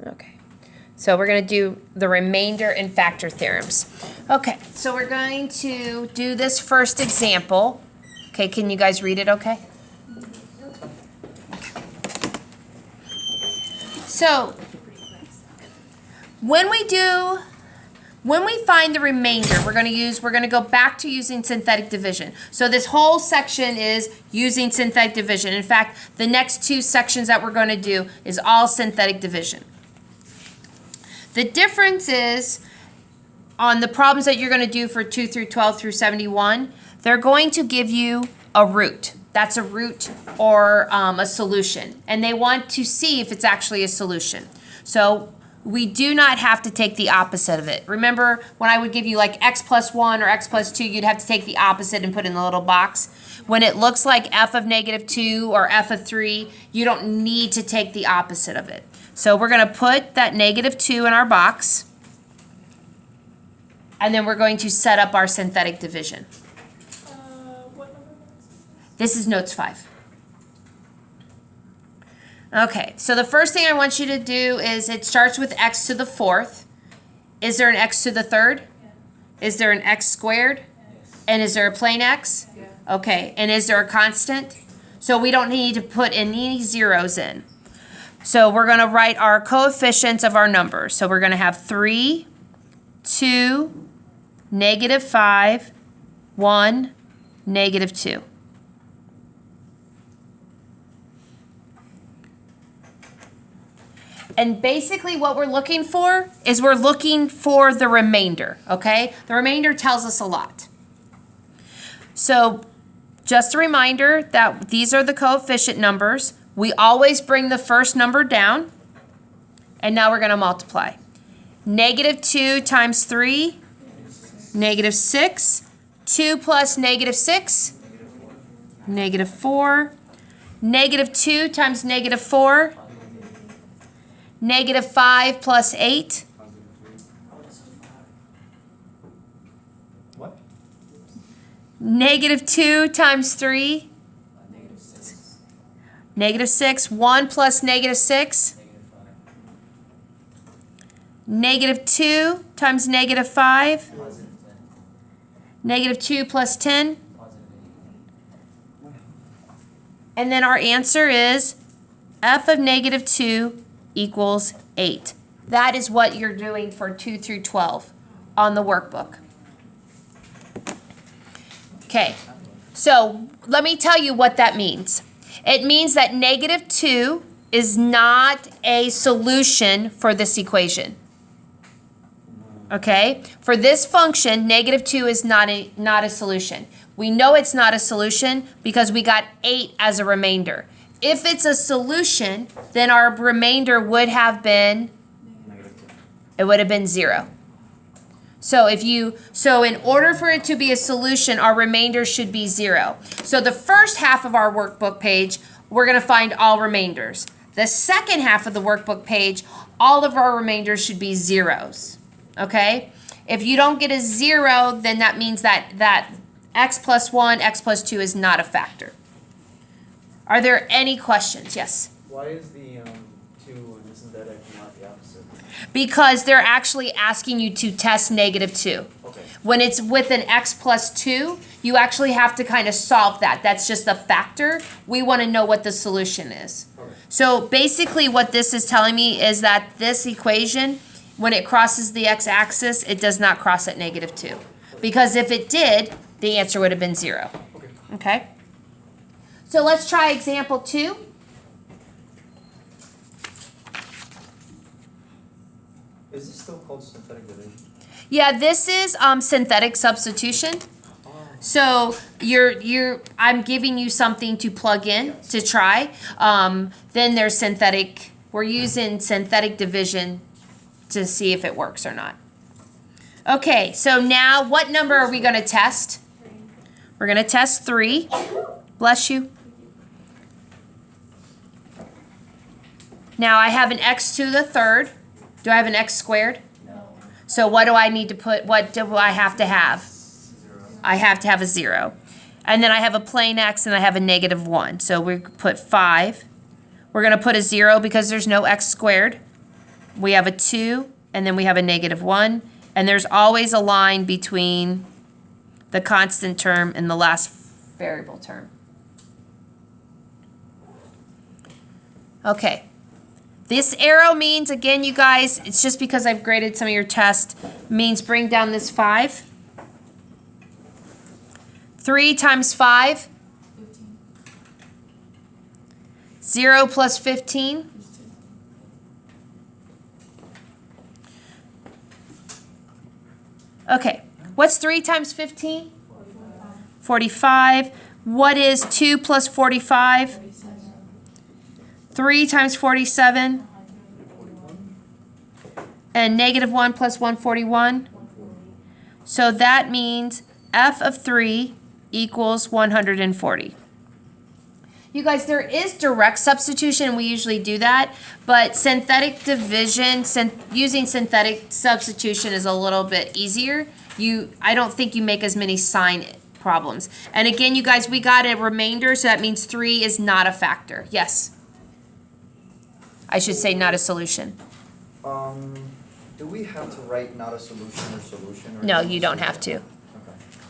Okay. So we're going to do the remainder and factor theorems. Okay, so we're going to do this first example. Okay, can you guys read it okay? So when we find the remainder, we're going to go back to using synthetic division. So this whole section is using synthetic division. In fact, the next two sections that we're going to do is all synthetic division. The difference is on the problems that you're going to do for 2 through 12 through 71, they're going to give you a root. That's a root or a solution. And they want to see if it's actually a solution. So we do not have to take the opposite of it. Remember when I would give you like x plus 1 or x plus 2, you'd have to take the opposite and put in the little box. When it looks like f of negative 2 or f of 3, you don't need to take the opposite of it. So we're going to put that negative 2 in our box, and then we're going to set up our synthetic division. What number? This is notes 5. Okay, so the first thing I want you to do is it starts with x to the 4th. Is there an x to the 3rd? Yeah. Is there an x squared? Yes. And is there a plain x? Yeah. Okay, and is there a constant? So we don't need to put any zeros in. So we're going to write our coefficients of our numbers. So we're going to have 3, 2, negative 5, 1, negative 2. And basically what we're looking for is we're looking for the remainder, okay? The remainder tells us a lot. So just a reminder that these are the coefficient numbers. We always bring the first number down, and now we're going to multiply. Negative 2 times 3, negative 6. 2 plus negative 6, negative 4. Negative 2 times negative 4, negative 5 plus 8. What? Negative 2 times 3, negative 6. 1 plus negative 6, negative 2 times negative 5, negative 2 plus 10. And then our answer is f of negative 2 equals 8. That is what you're doing for 2 through 12 on the workbook. Okay, so let me tell you what that means. It means that negative 2 is not a solution for this equation. Okay, for this function, negative 2 is not a solution. We know it's not a solution because we got 8 as a remainder. If it's a solution, then our remainder would have been, it would have been 0. So in order for it to be a solution, our remainder should be 0. So the first half of our workbook page, we're going to find all remainders. The second half of the workbook page, all of our remainders should be zeros. Okay? If you don't get a 0, then that means that x plus 1, x plus 2 is not a factor. Are there any questions? Yes? Why is the 2 in the synthetic not the opposite? Because they're actually asking you to test negative 2. Okay. When it's with an x plus 2, you actually have to kind of solve that. That's just a factor. We want to know what the solution is. Okay. So basically what this is telling me is that this equation, when it crosses the x-axis, it does not cross at negative 2. Because if it did, the answer would have been 0. Okay. Okay? So let's try example 2. Is this still called synthetic division? Yeah, this is synthetic substitution. So I'm giving you something to plug in to try. Then there's synthetic. We're using synthetic division to see if it works or not. Okay, so now what number are we going to test? We're going to test 3. Bless you. Now I have an x to the 3rd. Do I have an x squared? No. So what do I need to put? What do I have to have? 0. I have to have a 0. And then I have a plain x and I have a negative 1. So we put 5. We're going to put a 0 because there's no x squared. we have a 2, and then we have a -1, and there's always a line between the constant term and the last variable term. Okay. This arrow means, again, you guys, it's just because I've graded some of your tests, means bring down this 5. 3 times 5. 0 plus 15. Okay, what's 3 times 15? 45. What is 2 plus 45? 3 times 47. And -1 plus 141. So that means f of 3 equals 140. You guys, there is direct substitution, and we usually do that, but synthetic division, using synthetic substitution is a little bit easier. I don't think you make as many sign problems. And again, you guys, we got a remainder, so that means 3 is not a factor. Yes? I should say not a solution. Do we have to write not a solution or solution? Or No, you don't have to.